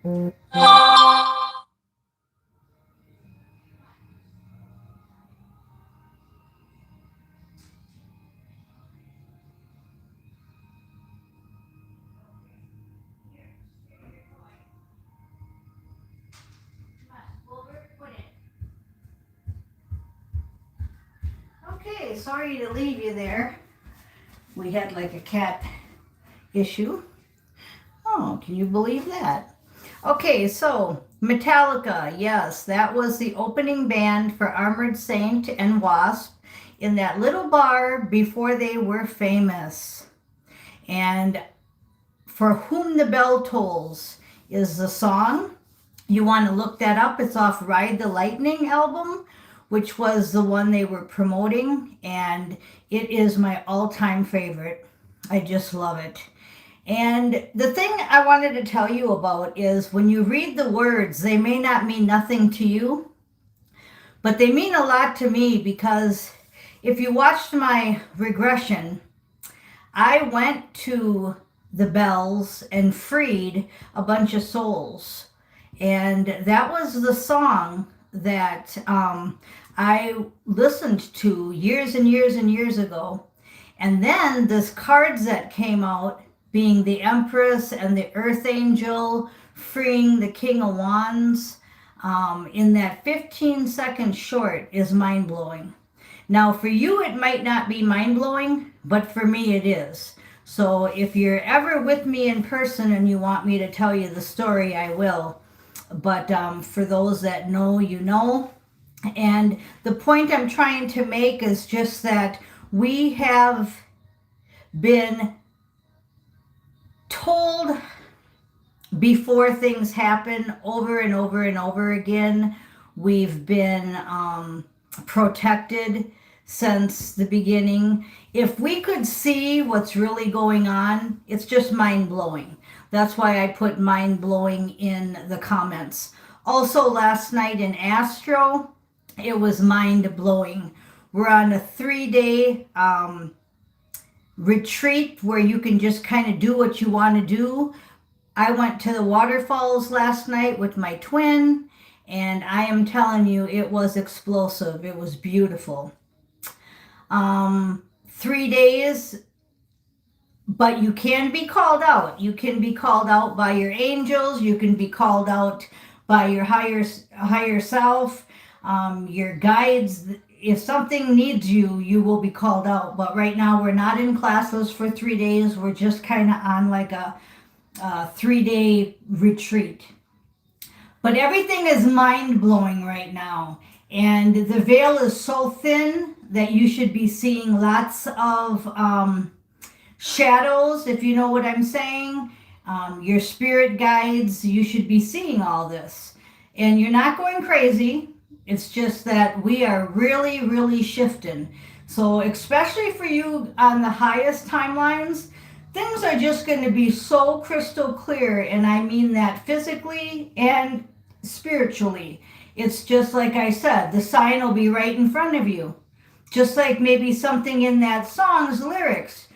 Okay, sorry to leave you there. We had like a cat issue. Oh, can you believe that? Okay, so Metallica, yes, that was the opening band for Armored Saint and Wasp in that little bar before they were famous. And For Whom the Bell Tolls is the song. You want to look that up. It's off Ride the Lightning album, which was the one they were promoting, and it is my all-time favorite. I just love it. And the thing I wanted to tell you about is when you read the words, they may not mean nothing to you, but they mean a lot to me because if you watched my regression, I went to the bells and freed a bunch of souls. And that was the song that I listened to years and years and years ago. And then this cards that came out, being the Empress and the Earth Angel freeing the King of Wands, in that 15-second short is mind blowing. Now, for you, it might not be mind blowing, but for me, it is. So, if you're ever with me in person and you want me to tell you the story, I will. But for those that know, you know. And the point I'm trying to make is just that we have been told before things happen over and over and over again. We've been protected since the beginning. If we could see what's really going on, it's just mind blowing. That's why I put mind blowing in the comments. Also, last night in Astro, it was mind blowing. We're on a 3-day retreat where you can just kind of do what you want to do. I went to the waterfalls last night with my twin, and I am telling you, it was explosive. It was beautiful. 3 days, but you can be called out. You can be called out by your angels. You can be called out by your higher self, your guides. If something needs you, you will be called out. But right now, we're not in classes for 3 days. We're just kind of on like a 3-day retreat. But everything is mind blowing right now. And the veil is so thin that you should be seeing lots of shadows, if you know what I'm saying. Your spirit guides, you should be seeing all this. And you're not going crazy. It's just that we are really, really shifting. So, especially for you on the highest timelines, things are just going to be so crystal clear. And I mean that physically and spiritually. It's just like I said, the sign will be right in front of you. Just like maybe something in that song's lyrics.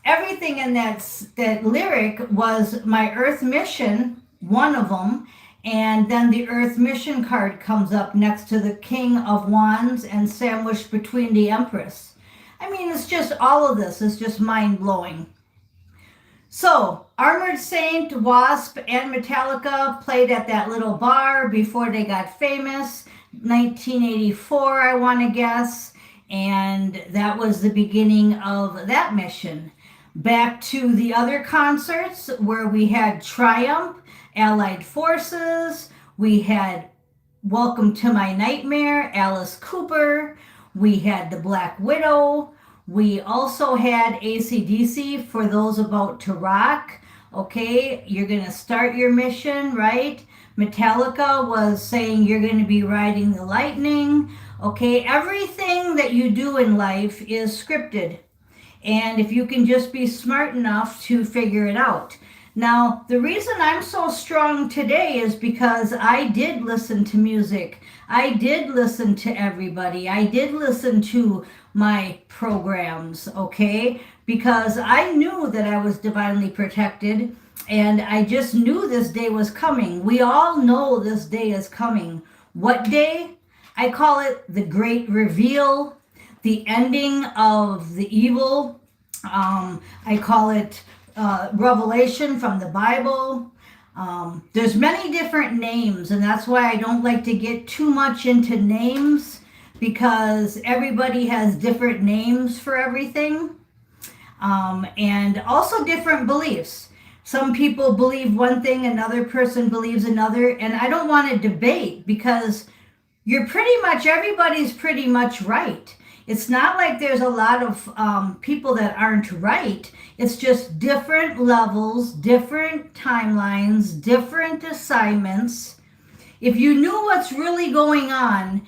Everything in that lyric was my Earth mission, one of them, and then the Earth mission card comes up next to the King of Wands and sandwiched between the Empress. I mean, it's just all of this is just mind blowing. So, Armored Saint, Wasp, and Metallica played at that little bar before they got famous, 1984, I want to guess, and that was the beginning of that mission. Back to the other concerts where we had Triumph, Allied Forces, we had Welcome to My Nightmare, Alice Cooper, we had the Black Widow, we also had AC/DC for those about to rock. Okay, you're going to start your mission, right? Metallica was saying you're going to be riding the lightning. Okay, everything that you do in life is scripted. And if you can just be smart enough to figure it out. Now, the reason I'm so strong today is because I did listen to music. I did listen to everybody. I did listen to my programs, okay? Because I knew that I was divinely protected. And I just knew this day was coming. We all know this day is coming. What day? I call it the great reveal, the ending of the evil. I call it revelation from the Bible. There's many different names, and that's why I don't like to get too much into names because everybody has different names for everything, and also different beliefs. Some people believe one thing, another person believes another, and I don't want to debate because everybody's pretty much right. It's not like there's a lot of people that aren't right. It's just different levels, different timelines, different assignments. If you knew what's really going on,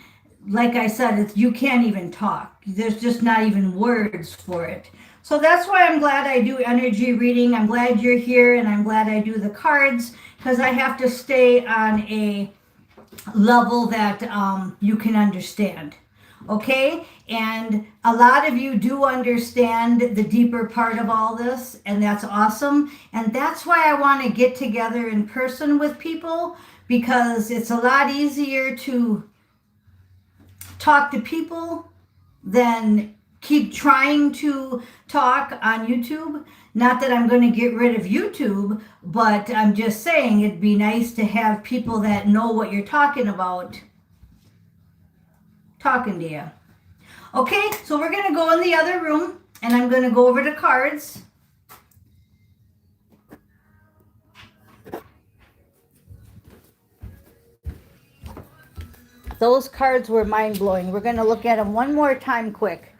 like I said, you can't even talk. There's just not even words for it. So that's why I'm glad I do energy reading. I'm glad you're here, and I'm glad I do the cards because I have to stay on a level that you can understand. Okay? And a lot of you do understand the deeper part of all this, and that's awesome. And that's why I want to get together in person with people because it's a lot easier to talk to people than keep trying to talk on YouTube. Not that I'm going to get rid of YouTube, but I'm just saying it'd be nice to have people that know what you're talking about talking to you. Okay, so we're going to go in the other room and I'm going to go over the cards. Those cards were mind-blowing. We're going to look at them one more time quick.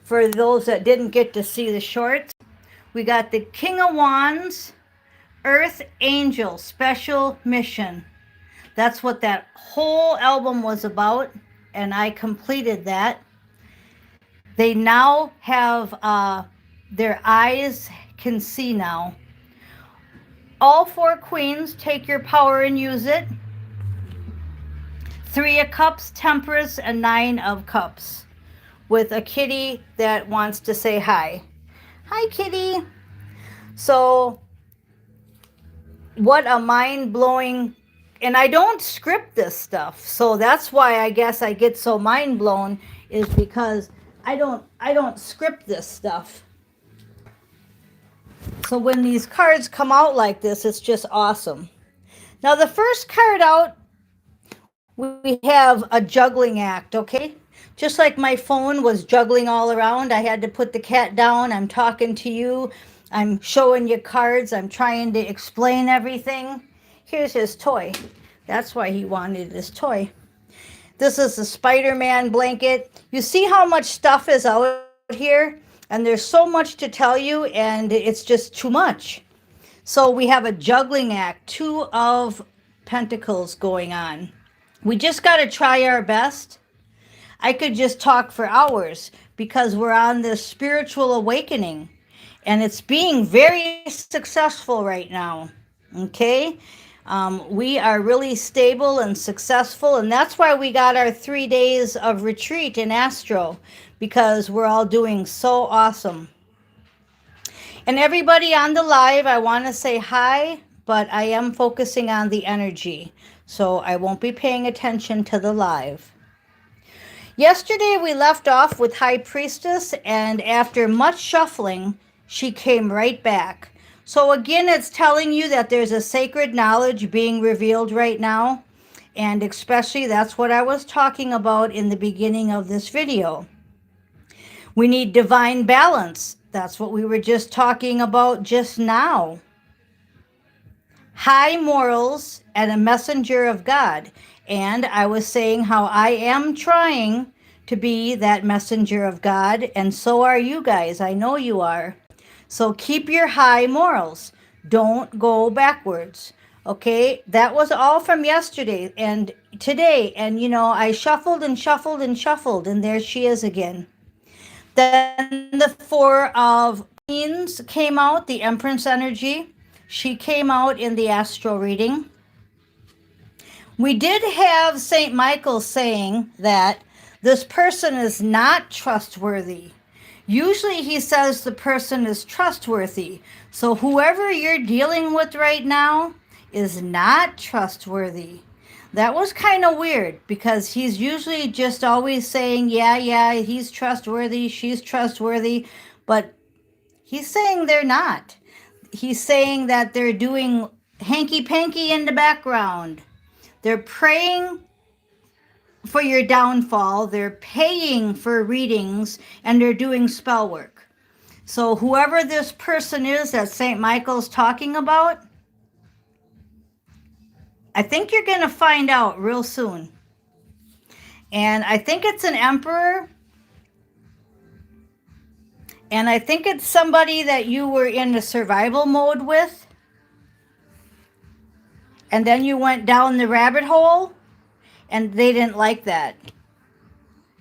For those that didn't get to see the shorts, we got the King of Wands, Earth Angel Special Mission. That's what that whole album was about, and I completed that. They now have, their eyes can see now. All four queens, take your power and use it. 3 of Cups, Temperance, and 9 of Cups. With a kitty that wants to say hi. Hi, kitty. So, what a mind-blowing, and I don't script this stuff. So that's why I guess I get so mind-blown is because I don't script this stuff. So when these cards come out like this, it's just awesome. Now the first card out, we have a juggling act, okay? Just like my phone was juggling all around, I had to put the cat down. I'm talking to you. I'm showing you cards. I'm trying to explain everything. Here's his toy. That's why he wanted his toy. This is the Spider-Man blanket. You see how much stuff is out here? And there's so much to tell you, and it's just too much. So we have a juggling act, 2 of Pentacles going on. We just got to try our best. I could just talk for hours because we're on this spiritual awakening and it's being very successful right now. Okay? We are really stable and successful, and that's why we got our 3 days of retreat in Astro, because we're all doing so awesome. And everybody on the live, I want to say hi, but I am focusing on the energy, so I won't be paying attention to the live. Yesterday we left off with High Priestess, and after much shuffling, she came right back. So again, it's telling you that there's a sacred knowledge being revealed right now, and especially that's what I was talking about in the beginning of this video. We need divine balance. That's what we were just talking about just now. High morals and a messenger of God. And I was saying how I am trying to be that messenger of God, and so are you guys. I know you are. So keep your high morals. Don't go backwards. Okay? That was all from yesterday and today. And, you know, I shuffled and shuffled and shuffled, and there she is again. Then the 4 of Queens came out, the Empress energy. She came out in the astral reading. We did have St. Michael saying that this person is not trustworthy. Usually he says the person is trustworthy. So whoever you're dealing with right now is not trustworthy. That was kind of weird because he's usually just always saying, yeah, he's trustworthy, she's trustworthy, but he's saying they're not. He's saying that they're doing hanky panky in the background. They're praying for your downfall, they're paying for readings, and they're doing spell work. So, whoever this person is that St. Michael's talking about, I think you're going to find out real soon. And I think it's an emperor. And I think it's somebody that you were in the survival mode with. And then you went down the rabbit hole. And they didn't like that.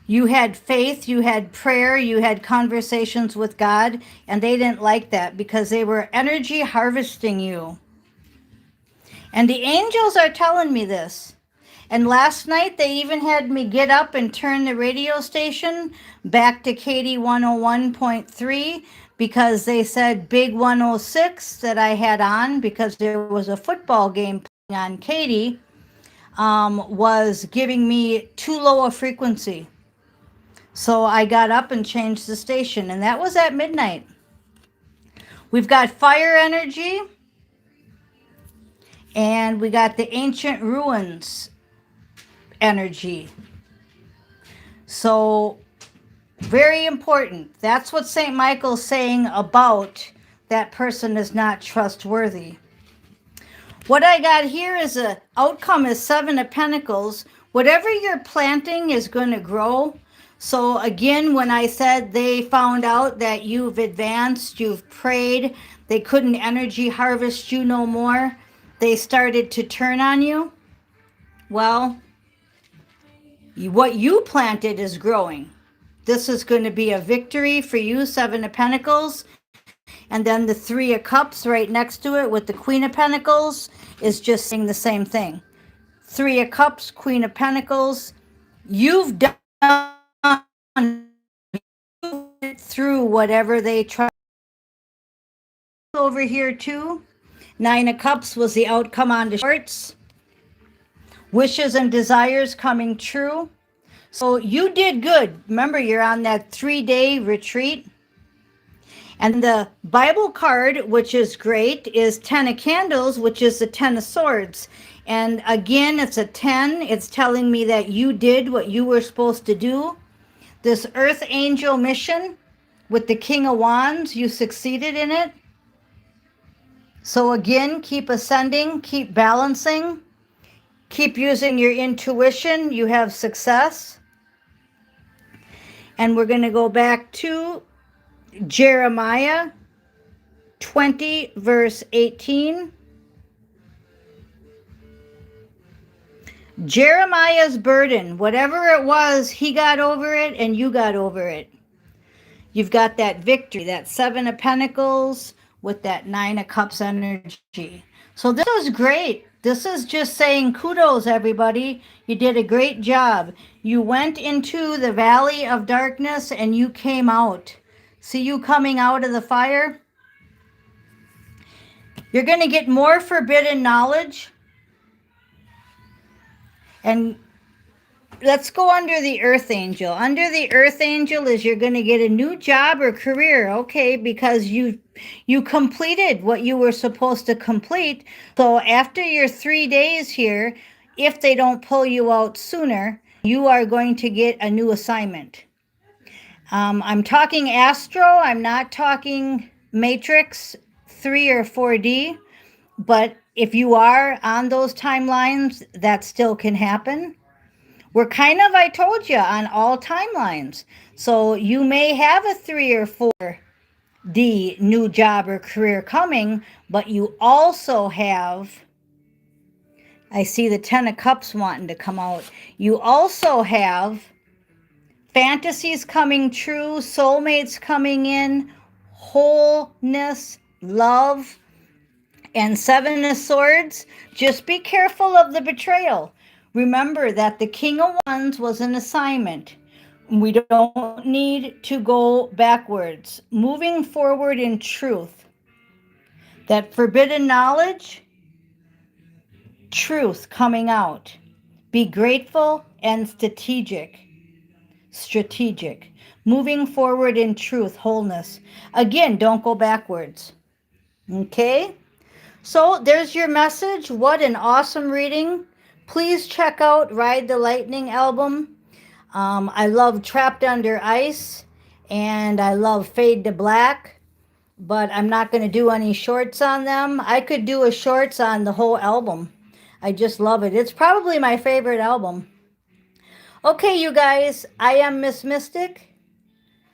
You had faith, you had prayer, you had conversations with God. And they didn't like that because they were energy harvesting you. And the angels are telling me this. And last night they even had me get up and turn the radio station back to KD 101.3 because they said Big 106 that I had on because there was a football game playing on KD was giving me too low a frequency. So I got up and changed the station, and that was at midnight. We've got fire energy, and we got the ancient ruins energy. So, very important. That's what St. Michael's saying about that person is not trustworthy. What I got here is a outcome is 7 of Pentacles. Whatever you're planting is going to grow. So again, when I said they found out that you've advanced, you've prayed, they couldn't energy harvest you no more, they started to turn on you. Well, what you planted is growing. This is going to be a victory for you, 7 of Pentacles. And then the 3 of Cups right next to it with the Queen of Pentacles is just saying the same thing. 3 of Cups, Queen of Pentacles. You've done through whatever they try. Over here too. 9 of Cups was the outcome on the shorts. Wishes and desires coming true. So you did good. Remember, you're on that 3-day retreat. And the Bible card, which is great, is 10 of Candles, which is the 10 of Swords. And again, it's a 10. It's telling me that you did what you were supposed to do. This Earth Angel mission with the King of Wands, you succeeded in it. So again, keep ascending, keep balancing, keep using your intuition. You have success. And we're going to go back to Jeremiah 20, verse 18. Jeremiah's burden, whatever it was, he got over it and you got over it. You've got that victory, that 7 of Pentacles with that 9 of Cups energy. So this is great. This is just saying kudos, everybody. You did a great job. You went into the valley of darkness and you came out. See you coming out of the fire? You're going to get more forbidden knowledge. And let's go under the Earth Angel. Under the Earth Angel is you're going to get a new job or career, okay, because you completed what you were supposed to complete. So after your 3 days here, if they don't pull you out sooner, you are going to get a new assignment. I'm talking Astro. I'm not talking Matrix 3 or 4D. But if you are on those timelines, that still can happen. We're kind of, I told you, on all timelines. So you may have a 3 or 4D new job or career coming, but you also have, I see the 10 of Cups wanting to come out. You also have fantasies coming true, soulmates coming in, wholeness, love, and 7 of Swords. Just be careful of the betrayal. Remember that the King of Wands was an assignment. We don't need to go backwards. Moving forward in truth. That forbidden knowledge, truth coming out. Be grateful and strategic, moving forward in truth, wholeness. Again, don't go backwards. Okay? So there's your message. What an awesome reading. Please check out Ride the Lightning album. I love Trapped Under Ice and I love Fade to Black, but I'm not going to do any shorts on them. I could do a shorts on the whole album. I just love it. It's probably my favorite album. Okay, you guys, I am Miss Mystic.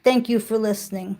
Thank you for listening.